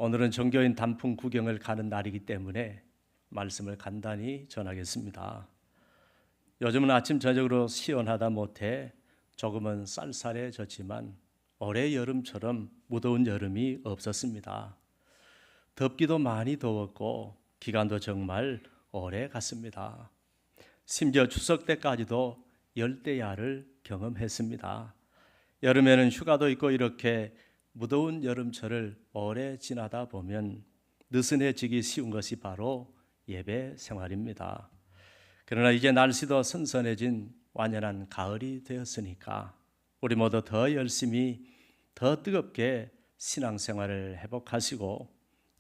오늘은 종교인 단풍 구경을 가는 날이기 때문에 말씀을 간단히 전하겠습니다. 요즘은 아침 저녁으로 시원하다 못해 조금은 쌀쌀해졌지만 올해 여름처럼 무더운 여름이 없었습니다. 덥기도 많이 더웠고 기간도 정말 오래 갔습니다. 심지어 추석 때까지도 열대야를 경험했습니다. 여름에는 휴가도 있고 이렇게 무더운 여름철을 오래 지나다 보면 느슨해지기 쉬운 것이 바로 예배 생활입니다. 그러나 이제 날씨도 선선해진 완연한 가을이 되었으니까 우리 모두 더 열심히 더 뜨겁게 신앙생활을 회복하시고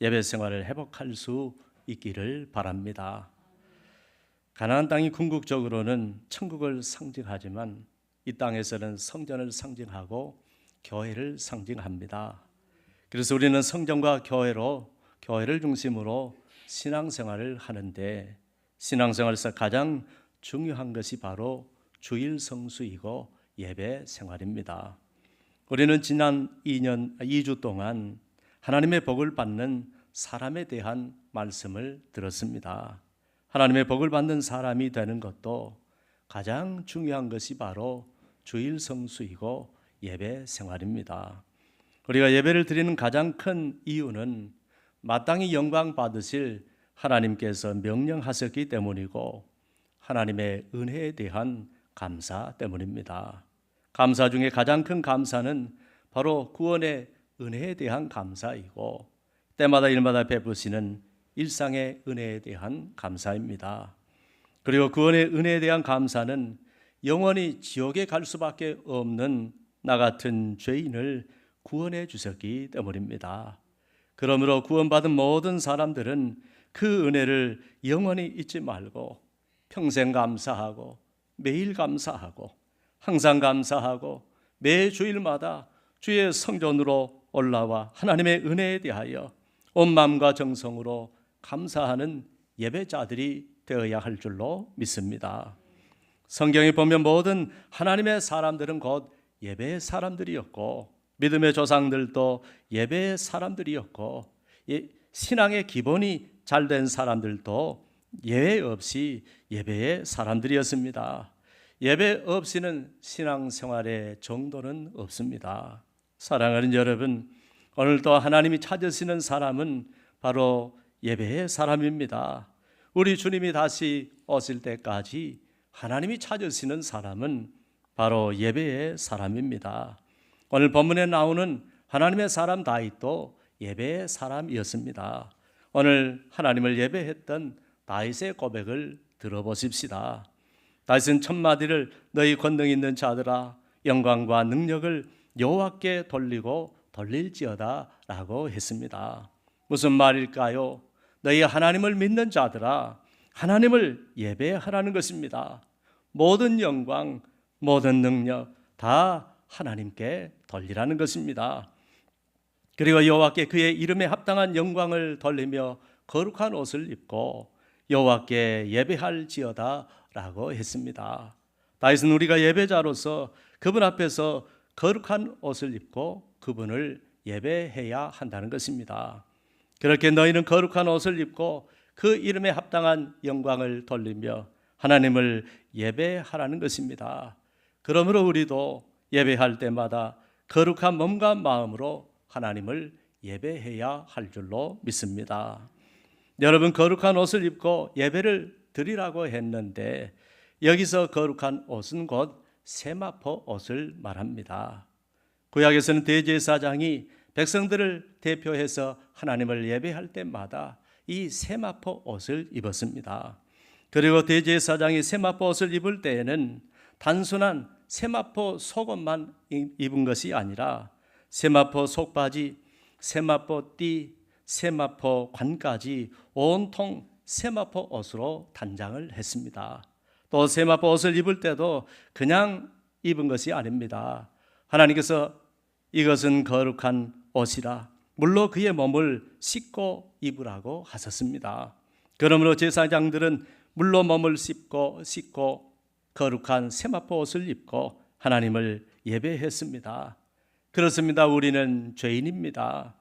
예배 생활을 회복할 수 있기를 바랍니다. 가나안 땅이 궁극적으로는 천국을 상징하지만 이 땅에서는 성전을 상징하고 교회를 상징합니다. 그래서 우리는 성전과 교회를 중심으로 신앙생활을 하는데 신앙생활에서 가장 중요한 것이 바로 주일 성수이고 예배 생활입니다. 우리는 지난 2주 동안 하나님의 복을 받는 사람에 대한 말씀을 들었습니다. 하나님의 복을 받는 사람이 되는 것도 가장 중요한 것이 바로 주일 성수이고 예배 생활입니다. 우리가 예배를 드리는 가장 큰 이유는 마땅히 영광 받으실 하나님께서 명령하셨기 때문이고 하나님의 은혜에 대한 감사 때문입니다. 감사 중에 가장 큰 감사는 바로 구원의 은혜에 대한 감사이고 때마다 일마다 베푸시는 일상의 은혜에 대한 감사입니다. 그리고 구원의 은혜에 대한 감사는 영원히 지옥에 갈 수밖에 없는 나 같은 죄인을 구원해 주셨기 때문입니다. 그러므로 구원받은 모든 사람들은 그 은혜를 영원히 잊지 말고 평생 감사하고 매일 감사하고 항상 감사하고 매 주일마다 주의 성전으로 올라와 하나님의 은혜에 대하여 온 마음과 정성으로 감사하는 예배자들이 되어야 할 줄로 믿습니다. 성경에 보면 모든 하나님의 사람들은 곧 예배의 사람들이었고 믿음의 조상들도 예배의 사람들이었고 신앙의 기본이 잘된 사람들도 예외 없이 예배의 사람들이었습니다. 예배 없이는 신앙생활의 정도는 없습니다. 사랑하는 여러분, 오늘도 하나님이 찾으시는 사람은 바로 예배의 사람입니다. 우리 주님이 다시 오실 때까지 하나님이 찾으시는 사람은 바로 예배의 사람입니다. 오늘 본문에 나오는 하나님의 사람 다윗도 예배의 사람이었습니다. 오늘 하나님을 예배했던 다윗의 고백을 들어보십시다. 다윗은 첫마디를 너희 권능 있는 자들아 영광과 능력을 여호와께 돌리고 돌릴지어다 라고 했습니다. 무슨 말일까요? 너희 하나님을 믿는 자들아 하나님을 예배하라는 것입니다. 모든 영광, 모든 능력 다 하나님께 돌리라는 것입니다. 그리고 여호와께 그의 이름에 합당한 영광을 돌리며 거룩한 옷을 입고 여호와께 예배할지어다 라고 했습니다. 다윗은 우리가 예배자로서 그분 앞에서 거룩한 옷을 입고 그분을 예배해야 한다는 것입니다. 그렇게 너희는 거룩한 옷을 입고 그 이름에 합당한 영광을 돌리며 하나님을 예배하라는 것입니다. 그러므로 우리도 예배할 때마다 거룩한 몸과 마음으로 하나님을 예배해야 할 줄로 믿습니다. 여러분, 거룩한 옷을 입고 예배를 드리라고 했는데 여기서 거룩한 옷은 곧 세마포 옷을 말합니다. 구약에서는 대제사장이 백성들을 대표해서 하나님을 예배할 때마다 이 세마포 옷을 입었습니다. 그리고 대제사장이 세마포 옷을 입을 때에는 단순한 세마포 속옷만 입은 것이 아니라 세마포 속바지, 세마포 띠, 세마포 관까지 온통 세마포 옷으로 단장을 했습니다. 또 세마포 옷을 입을 때도 그냥 입은 것이 아닙니다. 하나님께서 이것은 거룩한 옷이라 물로 그의 몸을 씻고 입으라고 하셨습니다. 그러므로 제사장들은 물로 몸을 씻고 거룩한 세마포 옷을 입고 하나님을 예배했습니다. 그렇습니다. 우리는 죄인입니다.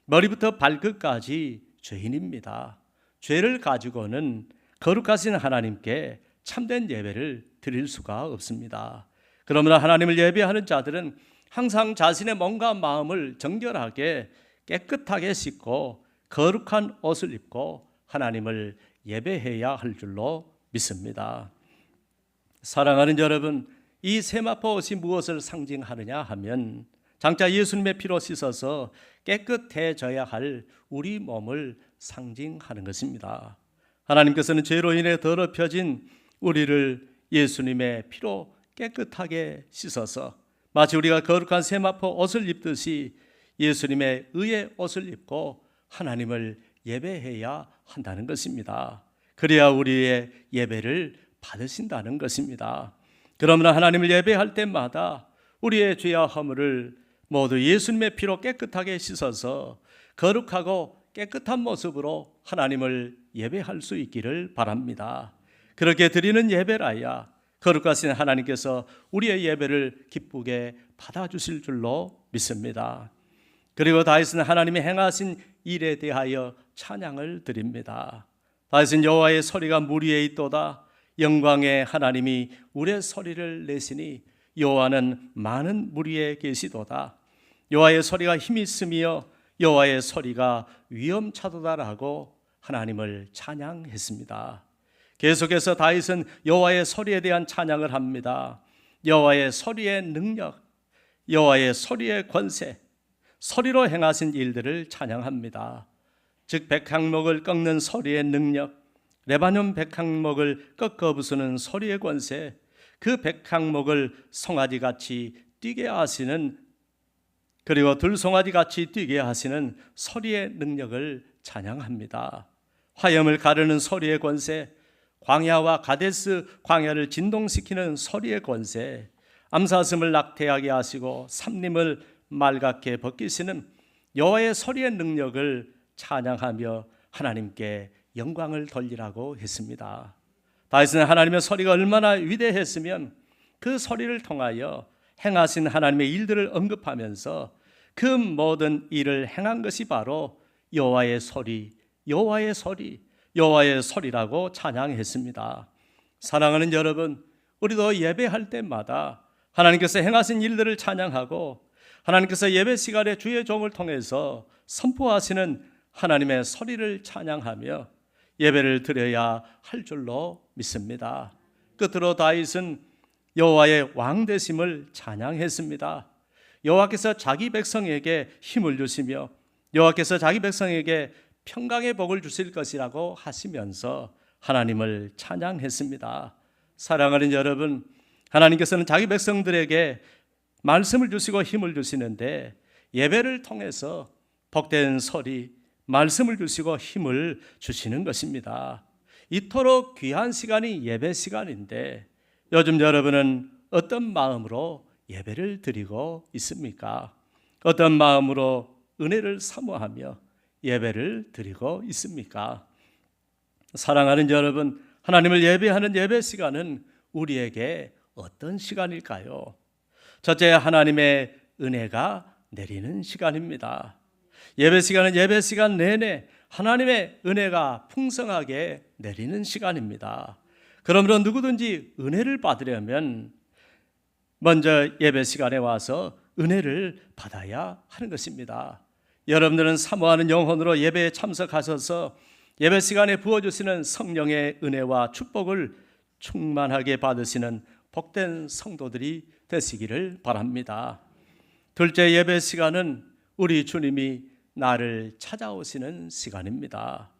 머리부터 발끝까지 죄인입니다. 죄를 가지고는 거룩하신 하나님께 참된 예배를 드릴 수가 없습니다. 그러므로 하나님을 예배하는 자들은 항상 자신의 몸과 마음을 정결하게 깨끗하게 씻고 거룩한 옷을 입고 하나님을 예배해야 할 줄로 믿습니다. 사랑하는 여러분, 이 세마포 옷이 무엇을 상징하느냐 하면 장차 예수님의 피로 씻어서 깨끗해져야 할 우리 몸을 상징하는 것입니다. 하나님께서는 죄로 인해 더럽혀진 우리를 예수님의 피로 깨끗하게 씻어서 마치 우리가 거룩한 세마포 옷을 입듯이 예수님의 의의 옷을 입고 하나님을 예배해야 한다는 것입니다. 그래야 우리의 예배를 받으신다는 것입니다. 그러므로 하나님을 예배할 때마다 우리의 죄와 허물을 모두 예수님의 피로 깨끗하게 씻어서 거룩하고 깨끗한 모습으로 하나님을 예배할 수 있기를 바랍니다. 그렇게 드리는 예배라야 거룩하신 하나님께서 우리의 예배를 기쁘게 받아주실 줄로 믿습니다. 그리고 다윗은 하나님이 행하신 일에 대하여 찬양을 드립니다. 다윗은 여호와의 소리가 물 위에 있도다. 영광의 하나님이 우리의 소리를 내시니 여호와는 많은 물 위에 계시도다. 여호와의 소리가 힘이 있으며 여호와의 소리가 위엄차도다라고 하나님을 찬양했습니다. 계속해서 다윗은 여호와의 소리에 대한 찬양을 합니다. 여호와의 소리의 능력, 여호와의 소리의 권세, 소리로 행하신 일들을 찬양합니다. 즉 백향목을 꺾는 소리의 능력, 레바논 백향목을 꺾어 부수는 소리의 권세, 그 백향목을 송아지같이 뛰게 하시는, 그리고 들송아지같이 뛰게 하시는 소리의 능력을 찬양합니다. 화염을 가르는 소리의 권세, 광야와 가데스 광야를 진동시키는 소리의 권세, 암사슴을 낙태하게 하시고 삼림을 맑게 벗기시는 여호와의 소리의 능력을 찬양하며 하나님께 영광을 돌리라고 했습니다. 다윗은 하나님의 소리가 얼마나 위대했으면 그 소리를 통하여 행하신 하나님의 일들을 언급하면서 그 모든 일을 행한 것이 바로 여호와의 소리, 여호와의 소리, 여호와의 소리라고 찬양했습니다. 사랑하는 여러분, 우리도 예배할 때마다 하나님께서 행하신 일들을 찬양하고 하나님께서 예배 시간에 주의 종을 통해서 선포하시는 하나님의 소리를 찬양하며 예배를 드려야 할 줄로 믿습니다. 끝으로 다윗은 여호와의 왕 되심을 찬양했습니다. 여호와께서 자기 백성에게 힘을 주시며 여호와께서 자기 백성에게 평강의 복을 주실 것이라고 하시면서 하나님을 찬양했습니다. 사랑하는 여러분, 하나님께서는 자기 백성들에게 말씀을 주시고 힘을 주시는데 예배를 통해서 복된 소리, 말씀을 주시고 힘을 주시는 것입니다. 이토록 귀한 시간이 예배 시간인데 요즘 여러분은 어떤 마음으로 예배를 드리고 있습니까? 어떤 마음으로 은혜를 사모하며 예배를 드리고 있습니까? 사랑하는 여러분, 하나님을 예배하는 예배 시간은 우리에게 어떤 시간일까요? 첫째, 하나님의 은혜가 내리는 시간입니다. 예배 시간은 예배 시간 내내 하나님의 은혜가 풍성하게 내리는 시간입니다. 그러므로 누구든지 은혜를 받으려면 먼저 예배 시간에 와서 은혜를 받아야 하는 것입니다. 여러분들은 사모하는 영혼으로 예배에 참석하셔서 예배 시간에 부어주시는 성령의 은혜와 축복을 충만하게 받으시는 복된 성도들이 되시기를 바랍니다. 둘째, 예배 시간은 우리 주님이 나를 찾아오시는 시간입니다.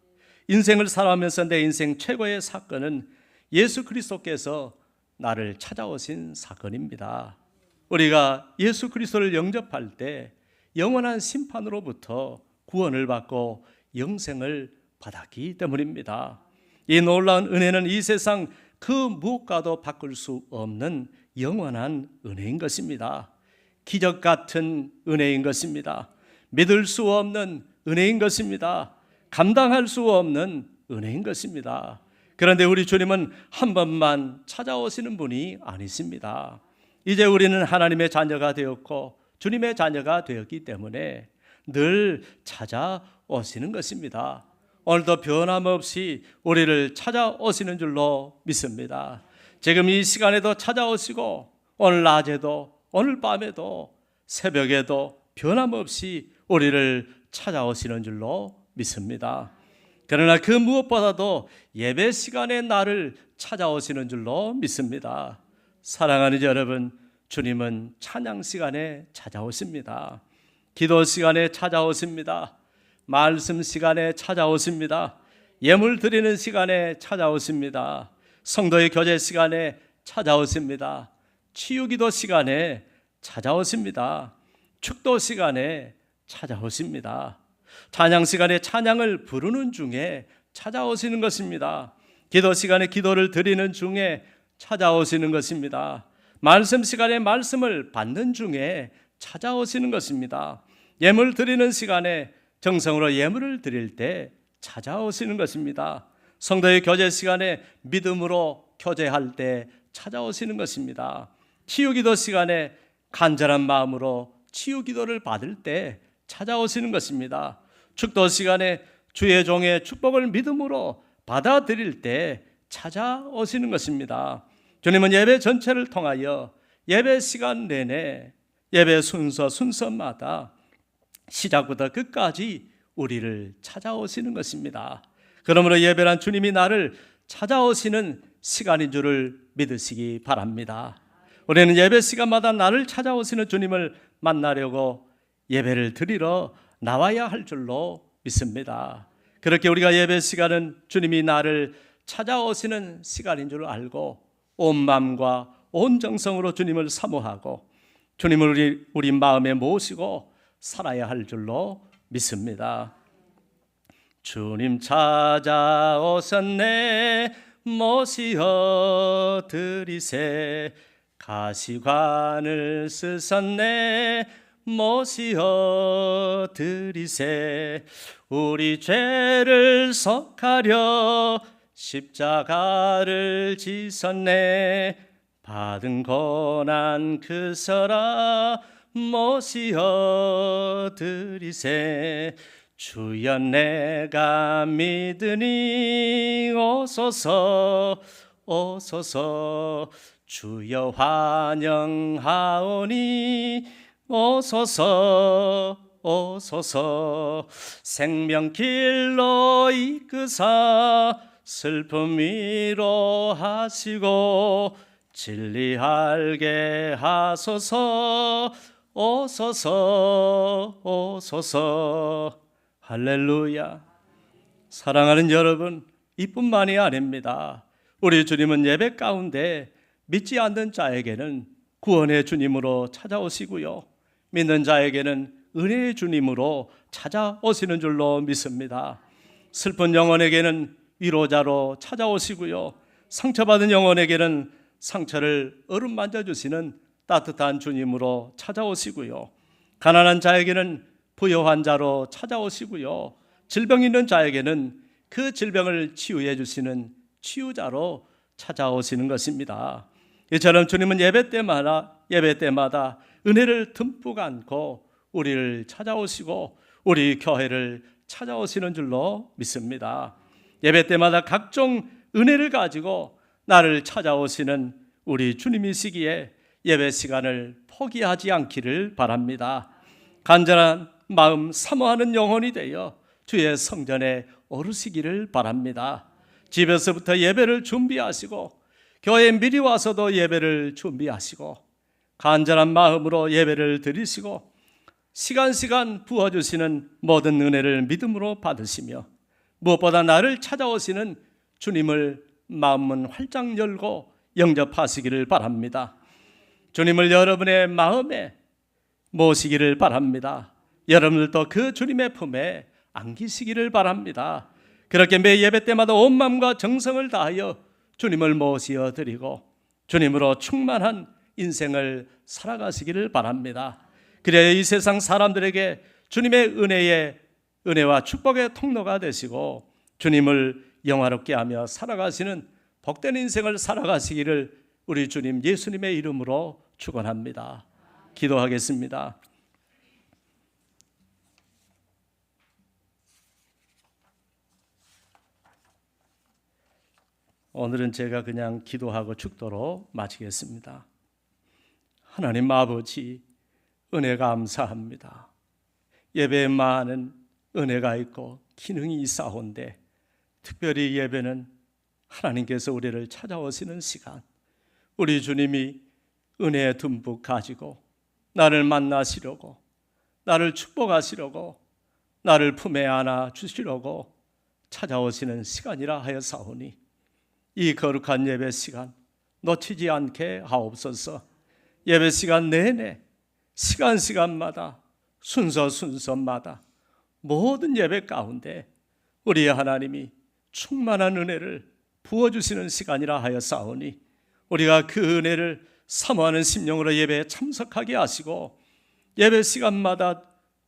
인생을 살아가면서 내 인생 최고의 사건은 예수 그리스도께서 나를 찾아오신 사건입니다. 우리가 예수 그리스도를 영접할 때 영원한 심판으로부터 구원을 받고 영생을 받았기 때문입니다. 이 놀라운 은혜는 이 세상 그 무엇과도 바꿀 수 없는 영원한 은혜인 것입니다. 기적 같은 은혜인 것입니다. 믿을 수 없는 은혜인 것입니다. 감당할 수 없는 은혜인 것입니다. 그런데 우리 주님은 한 번만 찾아오시는 분이 아니십니다. 이제 우리는 하나님의 자녀가 되었고 주님의 자녀가 되었기 때문에 늘 찾아오시는 것입니다. 오늘도 변함없이 우리를 찾아오시는 줄로 믿습니다. 지금 이 시간에도 찾아오시고 오늘 낮에도 오늘 밤에도 새벽에도 변함없이 우리를 찾아오시는 줄로 믿습니다. 그러나 그 무엇보다도 예배 시간에 나를 찾아오시는 줄로 믿습니다. 사랑하는 여러분, 주님은 찬양 시간에 찾아오십니다. 기도 시간에 찾아오십니다. 말씀 시간에 찾아오십니다. 예물 드리는 시간에 찾아오십니다. 성도의 교제 시간에 찾아오십니다. 치유기도 시간에 찾아오십니다. 축도 시간에 찾아오십니다. 찬양 시간에 찬양을 부르는 중에 찾아오시는 것입니다. 기도 시간에 기도를 드리는 중에 찾아오시는 것입니다. 말씀 시간에 말씀을 받는 중에 찾아오시는 것입니다. 예물 드리는 시간에 정성으로 예물을 드릴 때 찾아오시는 것입니다. 성도의 교제 시간에 믿음으로 교제할 때 찾아오시는 것입니다. 치유기도 시간에 간절한 마음으로 치유기도를 받을 때 찾아오시는 것입니다. 축도 시간에 주의 종의 축복을 믿음으로 받아들일 때 찾아오시는 것입니다. 주님은 예배 전체를 통하여 예배 시간 내내 예배 순서마다 시작부터 끝까지 우리를 찾아오시는 것입니다. 그러므로 예배란 주님이 나를 찾아오시는 시간인 줄을 믿으시기 바랍니다. 우리는 예배 시간마다 나를 찾아오시는 주님을 만나려고 예배를 드리러 나와야 할 줄로 믿습니다. 그렇게 우리가 예배 시간은 주님이 나를 찾아오시는 시간인 줄 알고 온 마음과 온 정성으로 주님을 사모하고 주님을 우리 마음에 모시고 살아야 할 줄로 믿습니다. 주님 찾아오셨네 모시어 드리세 가시관을 쓰셨네 모시어 드리세 우리 죄를 속하려 십자가를 지셨네 받은 고난 그 서라 모시어 드리세 주여 내가 믿으니 오소서 오소서 주여 환영하오니 오소서 오소서 생명길로 이끄사 슬픔 위로하시고 진리 알게 하소서 오소서 오소서 할렐루야. 사랑하는 여러분, 이뿐만이 아닙니다. 우리 주님은 예배 가운데 믿지 않는 자에게는 구원의 주님으로 찾아오시고요, 믿는 자에게는 은혜의 주님으로 찾아오시는 줄로 믿습니다. 슬픈 영혼에게는 위로자로 찾아오시고요, 상처받은 영혼에게는 상처를 어루만져 주시는 따뜻한 주님으로 찾아오시고요, 가난한 자에게는 부여한 자로 찾아오시고요, 질병 있는 자에게는 그 질병을 치유해 주시는 치유자로 찾아오시는 것입니다. 이처럼 주님은 예배 때마다 은혜를 듬뿍 안고 우리를 찾아오시고 우리 교회를 찾아오시는 줄로 믿습니다. 예배 때마다 각종 은혜를 가지고 나를 찾아오시는 우리 주님이시기에 예배 시간을 포기하지 않기를 바랍니다. 간절한 마음 사모하는 영혼이 되어 주의 성전에 오르시기를 바랍니다. 집에서부터 예배를 준비하시고 교회에 미리 와서도 예배를 준비하시고 간절한 마음으로 예배를 드리시고 시간 부어주시는 모든 은혜를 믿음으로 받으시며 무엇보다 나를 찾아오시는 주님을 마음문 활짝 열고 영접하시기를 바랍니다. 주님을 여러분의 마음에 모시기를 바랍니다. 여러분들도 그 주님의 품에 안기시기를 바랍니다. 그렇게 매 예배 때마다 온 마음과 정성을 다하여 주님을 모시어 드리고 주님으로 충만한 인생을 살아가시기를 바랍니다. 그래야 이 세상 사람들에게 주님의 은혜와 축복의 통로가 되시고 주님을 영화롭게 하며 살아가시는 복된 인생을 살아가시기를 우리 주님 예수님의 이름으로 축원합니다. 기도하겠습니다. 오늘은 제가 그냥 기도하고 축도로 마치겠습니다. 하나님 아버지, 은혜 감사합니다. 예배에 많은 은혜가 있고 기능이 있사온데 특별히 예배는 하나님께서 우리를 찾아오시는 시간, 우리 주님이 은혜에 듬뿍 가지고 나를 만나시려고, 나를 축복하시려고, 나를 품에 안아 주시려고 찾아오시는 시간이라 하여사오니 이 거룩한 예배 시간 놓치지 않게 하옵소서. 예배 시간 내내 시간마다 순서마다 모든 예배 가운데 우리의 하나님이 충만한 은혜를 부어주시는 시간이라 하여사오니 우리가 그 은혜를 사모하는 심령으로 예배에 참석하게 하시고 예배 시간마다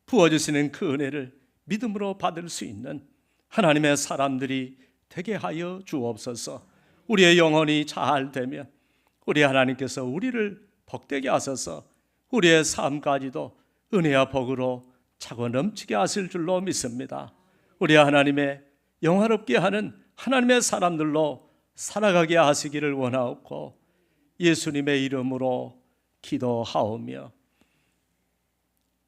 부어주시는 그 은혜를 믿음으로 받을 수 있는 하나님의 사람들이 되게 하여 주옵소서. 우리의 영혼이 잘 되면 우리 하나님께서 우리를 복되게 하셔서 우리의 삶까지도 은혜와 복으로 차고 넘치게 하실 줄로 믿습니다. 우리 하나님의 영화롭게 하는 하나님의 사람들로 살아가게 하시기를 원하옵고 예수님의 이름으로 기도하오며